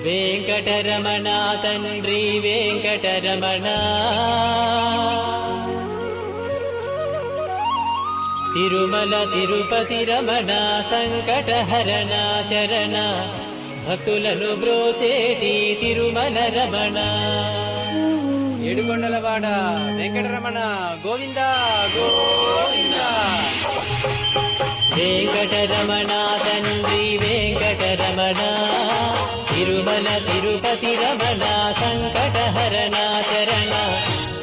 వెంకటరమణ తండ్రి వెంకటరమణ తిరుమల తిరుపతి రమణ సంకటహరణ చరణ భక్తులను బ్రోచేటి తిరుమల రమణ ఏడుకొండలవాడ వెంకటరమణ గోవింద గోవింద. వెంకటరమణ తండ్రి వెంకటరమణ తిరుమల తిరుపతి రమణ సంకటహరణ చరణ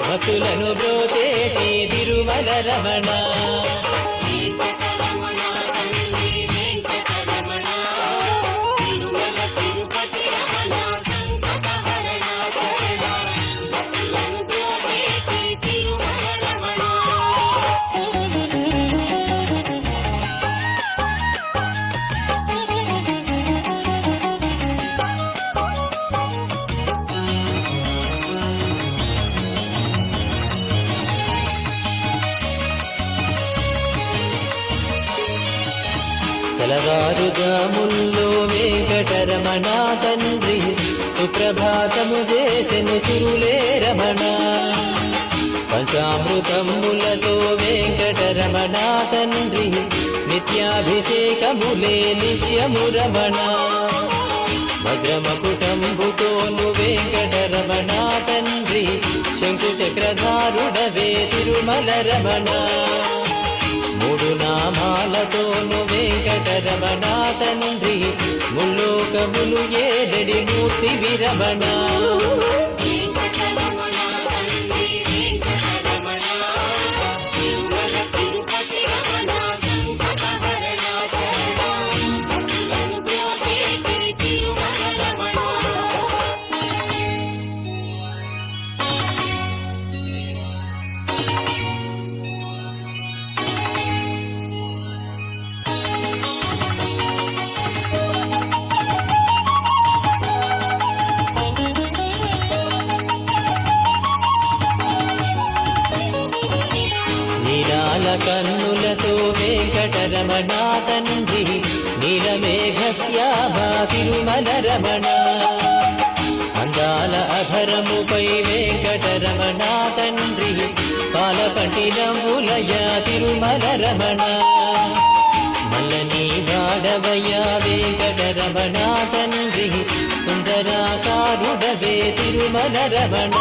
భక్తులను బ్రోచేటి తిరుమల రమణ తెలవారుజాముల్లో వెంకటరమణ తండ్రి సుప్రభాతము చేసెను సురులే రమణ పంచామృతములతో వెంకటరమణ తండ్రి నిత్యాభిషేకములే నిత్యము రమణ భద్రమకుటంబుతోను వెంకటరమణ తండ్రి శంకు చక్రధారుడవే తిరుమల రమణ మూడు నామాలతోను వెంకటరమణ తండ్రి ముల్లోకములు ఏడడి మూర్తి విరమణ కన్నులతో వెంకటరమణ తండ్రి నీలమేఘశ్యామా తిరుమల రమణ అందాల అధరముపై వెంకటరమణ తండ్రి పాలపట్టినములయ తిరుమల రమణ మల్లని వాడవయ వెంకటరమణ తండ్రి సుందరాకారుడవే తిరుమల రమణ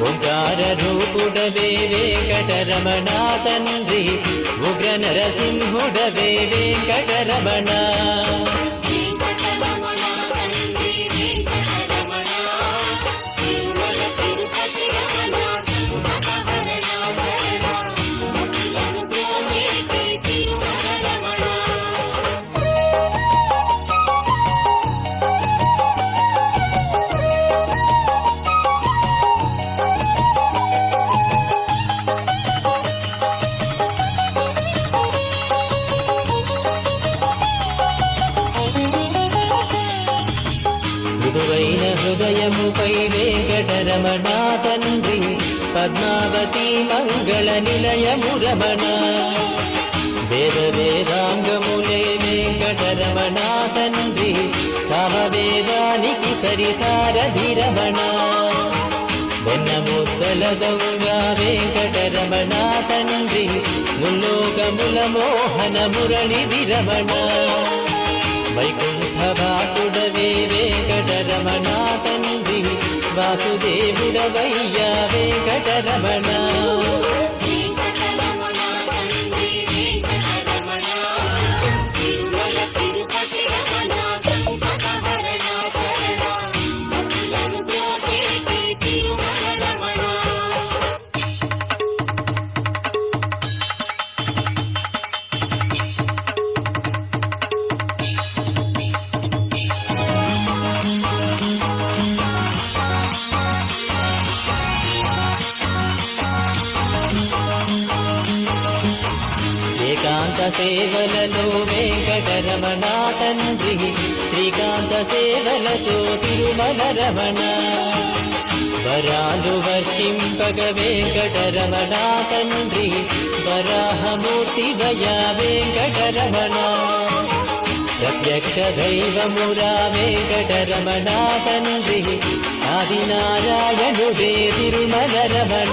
ఓంకార రూపుడవే వెంకటరమణ తండ్రి ఉగ్ర నరసింహుడవే వెంకటరమణ మృదువైన హృదయముపై వెంకటరమణ తండ్రి పద్మావతి మంగళ నిలయము రమణ వేద వేదాంగములే వెంకటరమణ తండ్రి సమవేదానికి సరిసారథి రమణ వెన్నముద్దల దొంగ వెంకటరమణ తండ్రి ముల్లోకముల మోహన మురళి విరమణ వైకుంఠవాసుడవే వెంకటరమణ తండ్రి వాసుదేవుడవయ్యా వెంకటరమణ ఏకాంత సేవలలో వెంకటరమణ తండ్రి శ్రీకాంత సేవలతో తిరుమల రమణ వరాలు వర్షింపగ వెంకటరమణ తండ్రి వరాహమూర్తి వయా వెంకటరమణ ప్రత్యక్ష దైవమురా వెంకటరమణ తండ్రి ఆదినారాయణుడే తిరుమల రమణ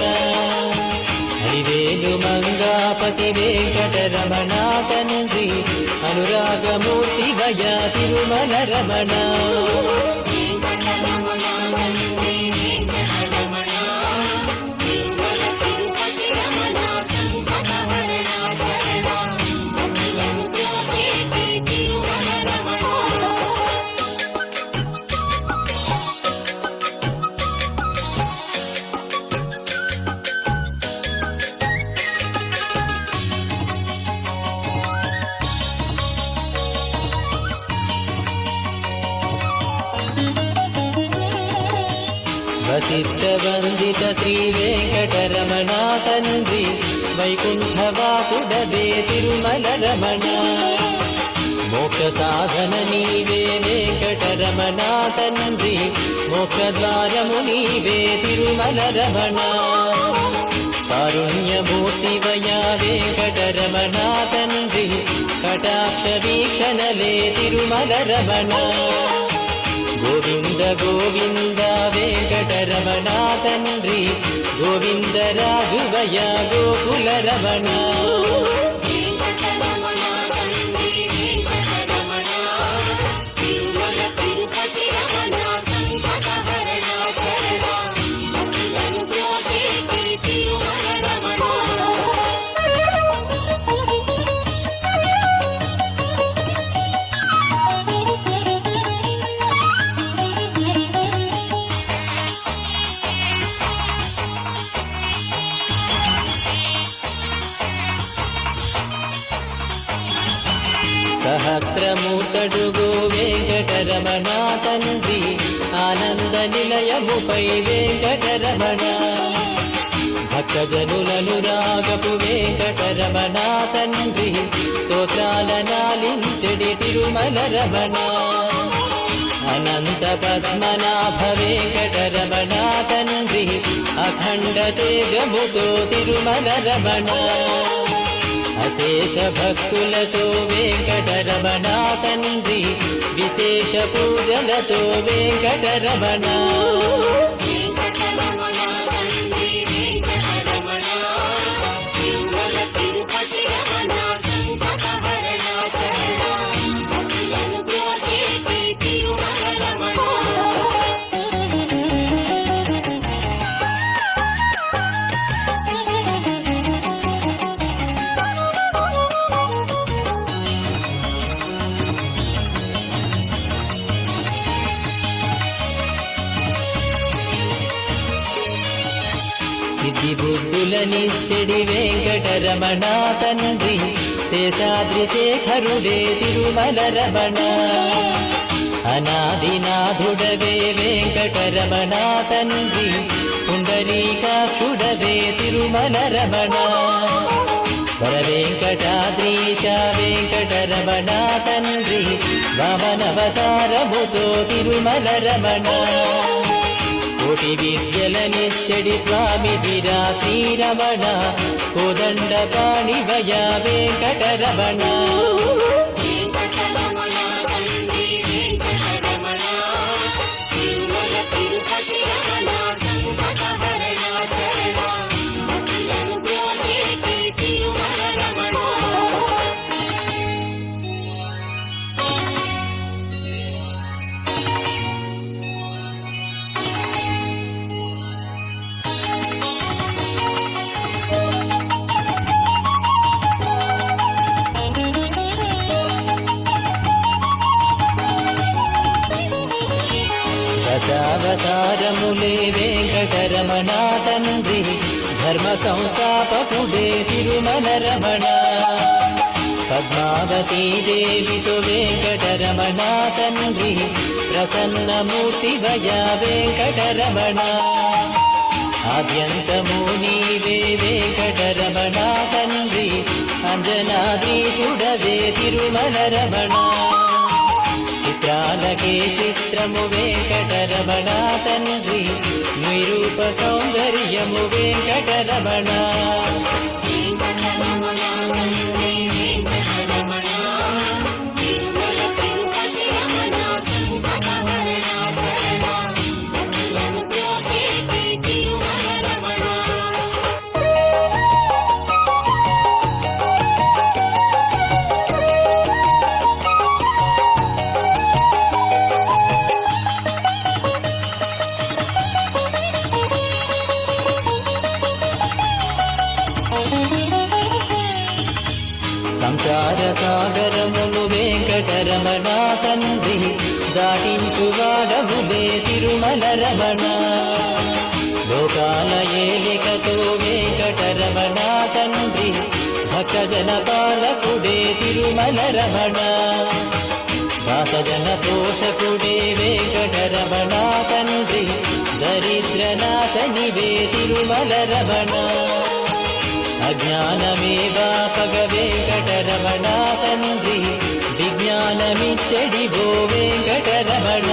హరివేలు మంగాపతి వెంకటరమణ తండ్రి అనురాగమూర్తి వయ తిరుమల రమణ వశిష్ఠ వందిత శ్రీ వెంకటరమణ తండ్రి వైకుంఠవాసుడవే తిరుమల రమణ మోక్ష సాధన నీవే వెంకటరమణ తండ్రి మోక్షద్వారము నీవే తిరుమల రమణ కారుణ్యమూర్తి వయా వెంకటరమణ తండ్రి కటాక్ష వీక్షణలే తిరుమల రమణ గోవింద గోవింద వెంకటరమణ తండ్రి గోవింద రాఘవయ గోకుల రమణ సహస్రమూర్తడుగు వెంకటరమణ తండ్రి ఆనంద నిలయముపై వెంకటరమణ భక్తజనులను రాగపు వెంకటరమణ తండ్రి స్తోత్రాల నాలించెడి తిరుమల రమణ అనంత పద్మనాభ వెంకటరమణ తండ్రి అఖండ తేజముతో తిరుమల రమణ అశేష భక్తులతో వెంకటరమణ తండ్రి విశేష పూజలతో వెంకటరమణ సిద్ధి బుద్ధులనిచ్చెడి వెంకటరమణ తండ్రి శేషాద్రి శేఖరుడే తిరుమల రమణ అనాదినాథుడవే వెంకటరమణ తండ్రి పుండరీకాక్షుడవే తిరుమల రమణ వరవెంకటాద్రీశ వెంకటరమణ తండ్రి వామనవతారముతో తిరుమల రమణ కోటి విద్యలనిచ్చడి స్వామి విరా శ్రీరమణ కోదండ పాణివయ వెంకటరమణ దశావతారములే వెంకటరమణ తండ్రి ధర్మ సంస్థాపకుడే తిరుమల రమణ పద్మావతీ దేవితో వెంకటరమణ తండ్రి ప్రసన్నమూర్తి భయ వెంకటరమణ ఆద్యంతము నీవే వెంకటరమణ తండ్రి అంజనాద్రీశుడవే తిరుమల రమణ చిత్రాలకే చిత్రము వెంకటరమణ తండ్రి నిరూప సౌందర్యము వెంకటరమణ వెంకటరమణ తండ్రి దాటించువాడవులే తిరుమల రమణ లోకాల ఏలికతో వెంకటరమణ తండ్రి భక్తజన పాలకుడే తిరుమల రమణ దాసజన పోషకుడే వెంకటరమణ తండ్రి దరిద్రనాథనివే తిరుమల రమణ అజ్ఞానమే వాపగ వెంకటరమణ తండ్రి విజ్ఞానమిచ్చడివో వెంకటరమణ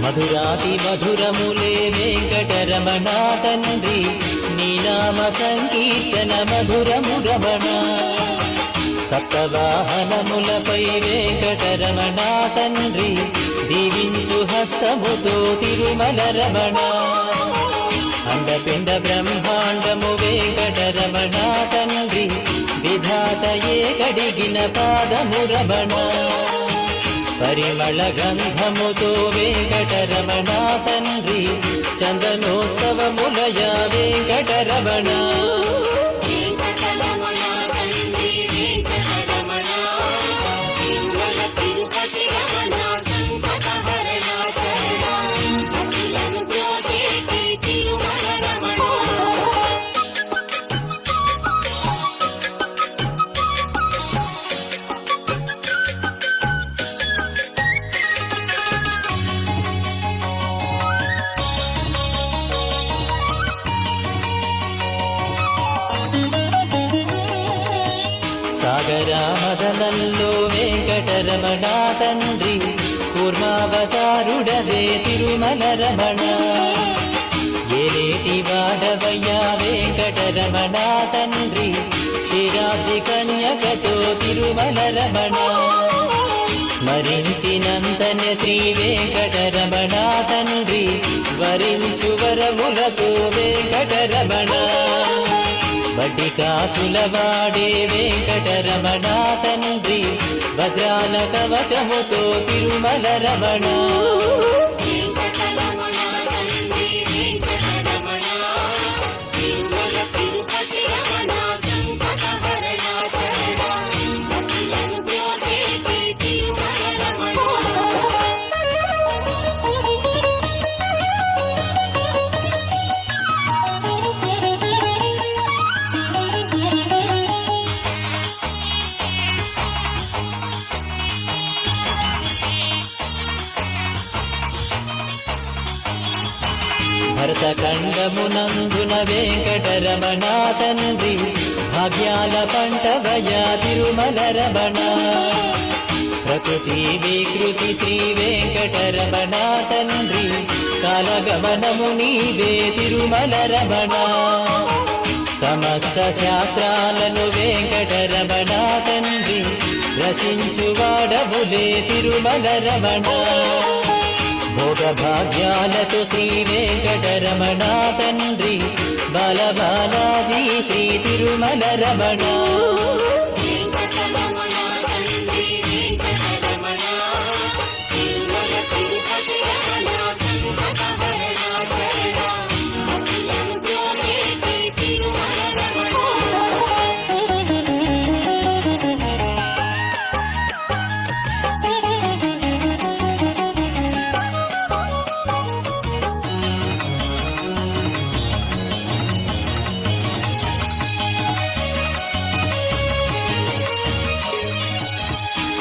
మధురాతి మధురములే వెంకటరమణ తండ్రి నీ నామ సంకీర్తన మధురము రమణ సప్తవాహనములపై వెంకటరమణ తండ్రి దీవించు హస్తముతో తిరుమల రమణ అండపిండ బ్రహ్మాండము వెంకటరమణ తండ్రి విధాతయే కడిగిన పాదము రమణ పరిమళ గంధముతో వెంకటరమణ తండ్రి చందనోత్సవములయ వెంకటరమణ సాగరామదనంలో వెంకటరమణ తండ్రి కూర్మావతారుడవే తిరుమల రమణ ఏలేటి వాడవయ్యా వెంకటరమణ తండ్రి క్షీరాబ్ది కన్యకతో తిరుమల రమణ స్మరించినంతనే శ్రీ వెంకటరమణ తండ్రి వరించు వరములతో వెంకటరమణ వడ్డి కాసులవాడే వెంకటరమణ తండ్రి వజ్రాల కవచముతో తిరుమల రమణ భరతఖండమునందున వెంకటరమణ తండ్రి భాగ్యాల పంటవయా తిరుమల రమణ ప్రకృతి వికృతి శ్రీ వెంకటరమణ తండ్రి కాలగమనము నీవే తిరుమల రమణ సమస్త శాస్త్రాలను వెంకటరమణ తండ్రి రచించువాడవులే తిరుమల రమణ భోగభాగ్యాలతో శ్రీ వెంకటరమణ తండ్రి బాలబాలాజీ శ్రీ తిరుమల రమణ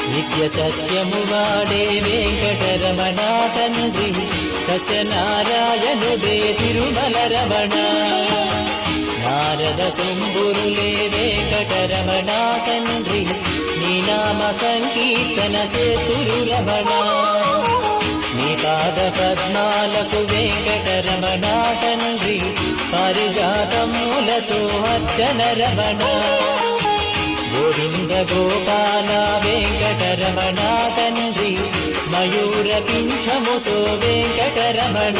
నిత్య సత్యము వాడే వెంకటరమణ తండ్రి సత్యనారాయణుడే తిరుమల రమణ నారద తుంబురులే వెంకటరమణ తండ్రి నీ నామ సంకీర్తన చేతురు రమణ నీ పాద పద్మాలకు వెంకటరమణ తండ్రి పారిజాతములతో అర్చన రమణ గోవింద గోపాల వెంకటరమణ తండ్రి మయూర పింఛముతో వెంకటరమణ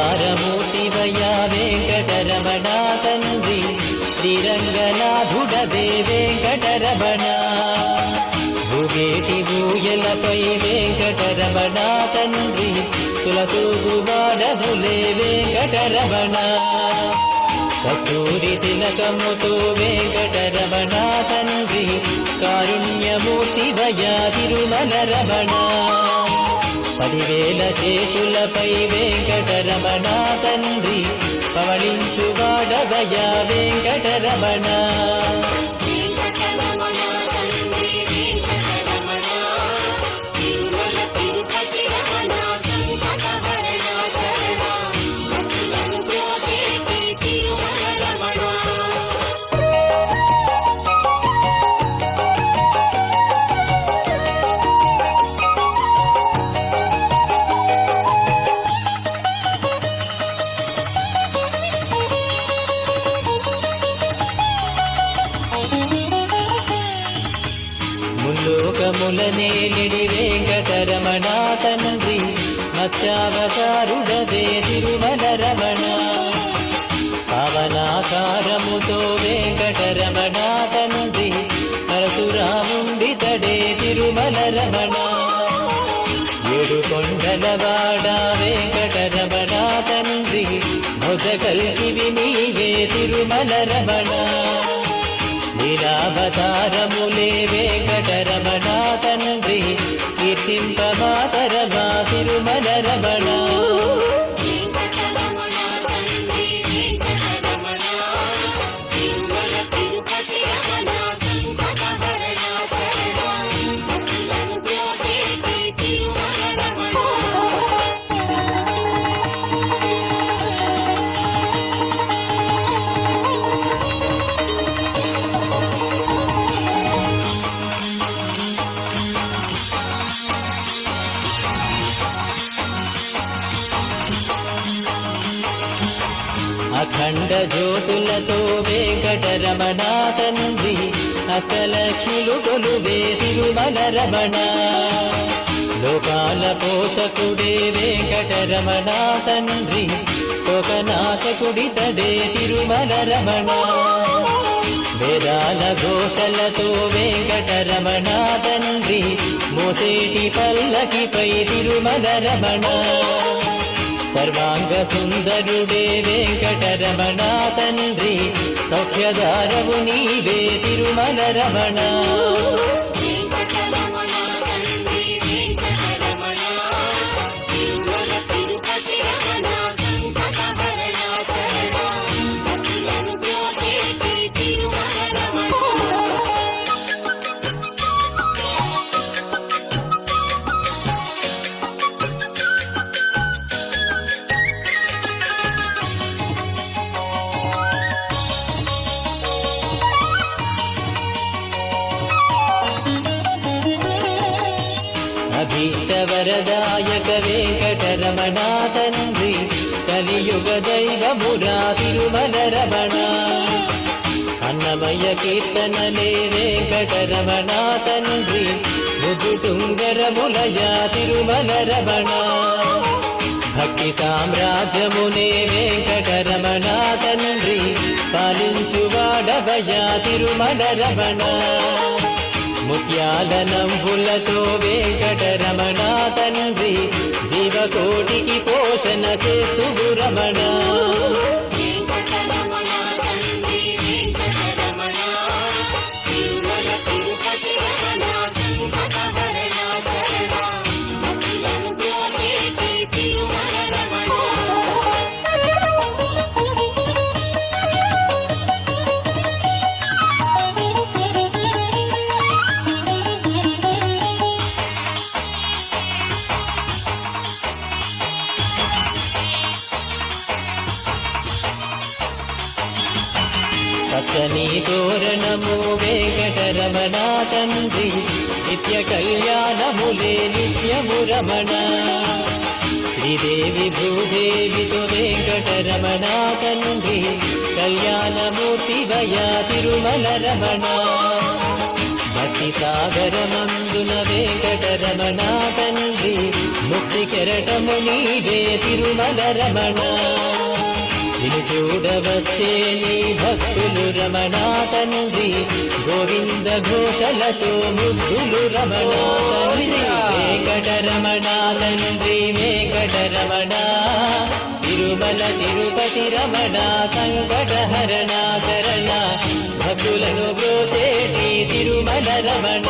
శృంగారమూర్తివయ్యా వెంకటరమణ తండ్రి శ్రీరంగనాథుడవే వెంకటరమణ భూగేటి భూయలపై వెంకటరమణ తండ్రి తులతూగువాడములే వెంకటరమణ కస్తూరి తిలకముతో వెంకటరమణ తండ్రి కారుణ్యమూర్తివయ్యా తిరుమల రమణ 10,000 శేషులపై వెంకటరమణ తండ్రి పవళించువాడవయ్యా వెంకటరమణ ముల్లోకములనేలిడి వెంకటరమణ తండ్రి మత్స్యావతారుడవే తిరుమల రమణ పవనాకారముతో వెంకటరమణ తండ్రి పరశురాముండితడే తిరుమల రమణ 7 కొండలవాడ వెంకటరమణ తండ్రి మొదకల్కివి నీవే తిరుమల రమణ లీలావతారములే వెంకటరమణ తండ్రి కీర్తింపమాతరమా తిరుమల రమణ అఖండ జ్యోతులతో వెంకటరమణ తండ్రి అష్టలక్ష్ములు కొలువే తిరుమల రమణ లోకాల పోషకుడే వెంకటరమణ తండ్రి శోకనాశకుడితడే తిరుమల రమణ వేదాల ఘోషలతో వెంకటరమణ తండ్రి మోసేటి పల్లకిపై తిరుమల రమణ సర్వాంగ సుందరుడే వెంకటరమణ తండ్రి సౌఖ్యదారవు నీవే తిరుమల రమణ అభీష్టవరదాయక వెంకటరమణ తండ్రి కలియుగ దైవమురా తిరుమల రమణ అన్నమయ్య కీర్తనలే వెంకటరమణ తండ్రి ముదుటుంగరములయా తిరుమల రమణ భక్తి సామ్రాజ్యమునే వెంకటరమణ తండ్రి పాలించువాడవయా తిరుమల రమణ ముత్యాల నంబులతో వెంకటరమణ తండ్రి జీవకోటికి పోషణ చేస్తు రమణ పచ్చని తోరణము వెంకటరమణ తండ్రి నిత్య కళ్యాణములే నిత్యము రమణ శ్రీదేవి భూదేవితో వెంకటరమణ తండ్రి కళ్యాణమూర్తి వయా తిరుమల రమణ భక్తి సాగరమందున వెంకటరమణ తండ్రి ముక్తి కెరటము నీవే తిరుమల రమణ నిన్ను చూడవచ్చే నీ భక్తులు రమణ తండ్రి గోవింద ఘోషలతో ముగ్గులు రమణ తండ్రి వెంకటరమణ తండ్రి వెంకటరమణ తిరుమల తిరుపతి రమణ సంకటహరణ కరణ భక్తులను బ్రోచేటి తిరుమల రమణ